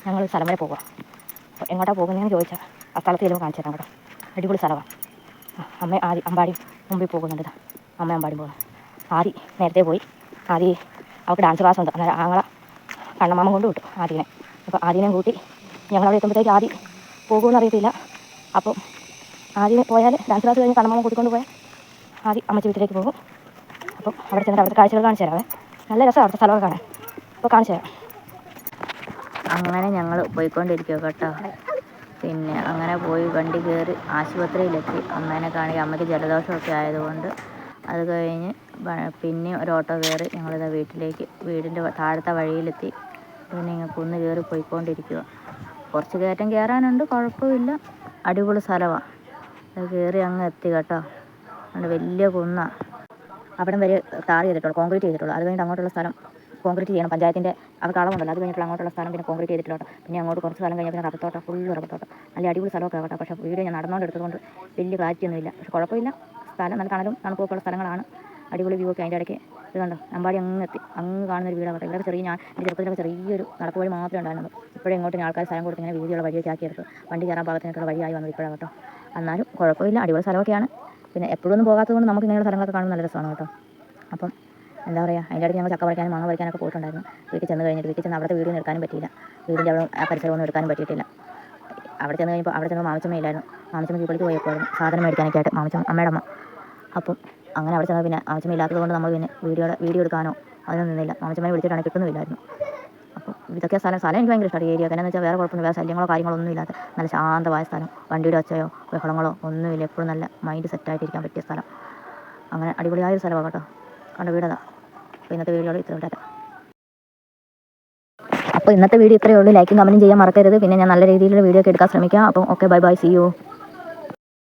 ഞങ്ങൾ സ്ഥലം വരെ പോകുക. അപ്പോൾ എങ്ങോട്ടാണ് പോകുന്നതെന്ന് ചോദിച്ചാൽ ആ സ്ഥലത്ത് ചെല്ലുമ്പോൾ കാണിച്ചു തരാം കേട്ടോ. അടിപൊളി സ്ഥലമാണ്. അമ്മ അമ്പാടി മുമ്പിൽ പോകുന്നുണ്ട്. അമ്മ അമ്പാടി പോകുന്നു. ആദി നേരത്തെ പോയി. ആദി അവൾക്ക് ഡാൻസ് ക്ലാസ് ഉണ്ട്. അന്നേരം ആങ്ങളെ കണ്ണമാമ കൊണ്ട് വിട്ടു ആദീനെ. അപ്പോൾ ആദീനെ കൂട്ടി ഞങ്ങളവിടെ എത്തുമ്പോഴത്തേക്ക് ആദി പോകുമെന്ന് അറിയത്തില്ല. അപ്പം ആദ്യം പോയാൽ ഡാൻസ് ക്ലാസ് കഴിഞ്ഞ് കണ്ണമാമ കൂട്ടിക്കൊണ്ട് പോയാൽ ആദ്യം അമ്മച്ചി വീട്ടിലേക്ക് പോകും. അപ്പം അവിടെ ചെന്നിട്ട് അവിടുത്തെ കാഴ്ചകൾ കാണിച്ചു തരാവേ. നല്ല രസമാണ് അവിടുത്തെ സ്ഥലമൊക്കെ കാണാൻ. അപ്പോൾ കാണിച്ചു തരാം. അങ്ങനെ ഞങ്ങൾ പോയിക്കൊണ്ടിരിക്കുക കേട്ടോ. പിന്നെ അങ്ങനെ പോയി വണ്ടി കയറി ആശുപത്രിയിലെത്തി. അമ്മേനെ കാണിക്കുക. അമ്മയ്ക്ക് ജലദോഷമൊക്കെ ആയതുകൊണ്ട് അത് കഴിഞ്ഞ് പിന്നെ ഒരു ഓട്ടോ കയറി ഞങ്ങളിതാ വീടിൻ്റെ താഴത്തെ വഴിയിലെത്തി. പിന്നെ ഇങ്ങനെ കുന്ന് കയറി പോയിക്കൊണ്ടിരിക്കുക. കുറച്ച് കയറ്റം കയറാനുണ്ട്, കുഴപ്പമില്ല. അടിപൊളി സ്ഥലമാണ്. അത് കയറി അങ്ങ് എത്തി കേട്ടോ. അതുകൊണ്ട് വലിയ കുന്നാണ്. അവിടം വരെ ടാർ ചെയ്തിട്ടുള്ളൂ, കോൺക്രീറ്റ് ചെയ്തിട്ടുള്ളൂ. അത് കഴിഞ്ഞിട്ട് അങ്ങോട്ടുള്ള സ്ഥലം കോൺക്രീറ്റ് ചെയ്യണം. പഞ്ചായത്തിൻ്റെ അവർക്ക് അളവുണ്ടല്ലോ. അത് കഴിഞ്ഞിട്ടുള്ള അങ്ങോട്ടുള്ള സ്ഥലം പിന്നെ കോൺക്രീറ്റ് ചെയ്തിട്ടുള്ളൂ. പിന്നെ അങ്ങോട്ട് കുറച്ച് സ്ഥലം കഴിഞ്ഞാൽ പിന്നെ റബ്ബർ തോട്ടം, ഫുള്ള് റബ്ബർ തോട്ടം. നല്ല അടിപൊളി സ്ഥലമൊക്കെ കേട്ടോ. പക്ഷേ വീഡിയോ ഞാൻ നടന്നുകൊണ്ട് എടുത്തതുകൊണ്ട് വലിയ ക്ലാരിറ്റിയൊന്നുമില്ല. പക്ഷേ കുഴപ്പമില്ല. സ്ഥലം നല്ല തണലും തണുപ്പൊക്കെയുള്ള സ്ഥലങ്ങളാണ്. അടിപൊളി വ്യൂ ഒക്കെ. അതിൻ്റെ ഇടയ്ക്ക് ഇത് കണ്ടോ, അമ്പാടി അങ്ങ് കാണുന്നൊരു വീടാണ് കേട്ടോ. ഇവിടെ ഞാൻ എൻ്റെ ചെറുപ്പത്തിലൊക്കെ ചെറിയൊരു നടപ്പ് വഴി മാത്രമേ ഉണ്ടായിരുന്നുള്ളൂ. ഇപ്പോഴും ഇങ്ങോട്ട് ആൾക്കാർ സ്ഥലം കൊടുത്ത് ഇങ്ങനെ വീതിയുള്ള വഴിയൊക്കെ ആക്കിയെടുത്ത് വണ്ടി കയറാൻ പാകത്തിനൊക്കെ വഴിയായി വന്നത് ഇപ്പോഴാണ് കേട്ടോ. എന്നാലും കുഴപ്പമില്ല, അടിപൊളി സ്ഥലമൊക്കെയാണ്. പിന്നെ എപ്പോഴൊന്നും പോകാത്തതുകൊണ്ട് നമുക്ക് ഇങ്ങനെയുള്ള സ്ഥലങ്ങളൊക്കെ കാണുമ്പോൾ നല്ല രസമാണ് കേട്ടോ. അപ്പം എന്താ പറയുക, അതിൻ്റെ ഇടയ്ക്ക് ഞങ്ങൾ ചക്ക പറിക്കാനും മാങ്ങ പറിക്കാനൊക്കെ പോയിട്ടുണ്ടായിരുന്നു. വീട്ടിൽ ചെന്ന് അവിടുത്തെ വീഡിയോ എടുക്കാനും പറ്റിയില്ല. വീടിൻ്റെ അവിടെ പരിസരമൊന്നും എടുക്കാനും പറ്റിയിട്ടില്ല. അവിടെ ചെന്ന് മാമച്ചമ്മയില്ലായിരുന്നു. മാമച്ചമ്മ വീട്ടിലേക്ക് പോയപ്പോഴായിരുന്നു സാധനം മേടിക്കാനൊക്കെ ആയിട്ട് അമ്മയുടെ അമ്മ. അപ്പം അങ്ങനെ അവിടെ ചെന്ന് പിന്നെ മാമച്ചമ്മ ഇല്ലാത്തത് കൊണ്ട് നമ്മൾ പിന്നെ വീഡിയോ എടുക്കാനോ അതിനൊന്നും നിന്നില്ല. മാമച്ചമ്മയെ വിളിച്ചിട്ടാണ് കിട്ടുന്നുമില്ലായിരുന്നു. അപ്പം ഇതൊക്കെ സ്ഥലം എനിക്ക് ഭയങ്കര ഇഷ്ടമാണ്. ഏരിയ ഒക്കെ എന്ന് വെച്ചാൽ വേറെ കുഴപ്പമൊന്നും, വേറെ ശല്യങ്ങളോ കാര്യങ്ങളോ ഒന്നും ഇല്ലാത്ത നല്ല ശാന്തമായ സ്ഥലം. വണ്ടിയുടെ ഒച്ചയോ ബഹളങ്ങളോ ഒന്നുമില്ല. എപ്പോഴും നല്ല മൈൻഡ് സെറ്റായിട്ടിരിക്കാൻ പറ്റിയ സ്ഥലം. അങ്ങനെ അടിപൊളിയായൊരു സ്ഥലമാണ് കേട്ടോ. കണ്ട വീടതാ. അപ്പോൾ ഇന്നത്തെ വീഡിയോയിൽ ഇത്രയും ഉണ്ടാക്കാം. അപ്പോൾ ഇന്നത്തെ വീഡിയോ ഇത്രയേ ഉള്ളൂ. ലൈക്കും കമൻറ്റും ചെയ്യാൻ മറക്കരുത്. പിന്നെ ഞാൻ നല്ല രീതിയിലുള്ള വീഡിയോ ഒക്കെ എടുക്കാൻ ശ്രമിക്കാം. അപ്പം okay, bye bye, see U.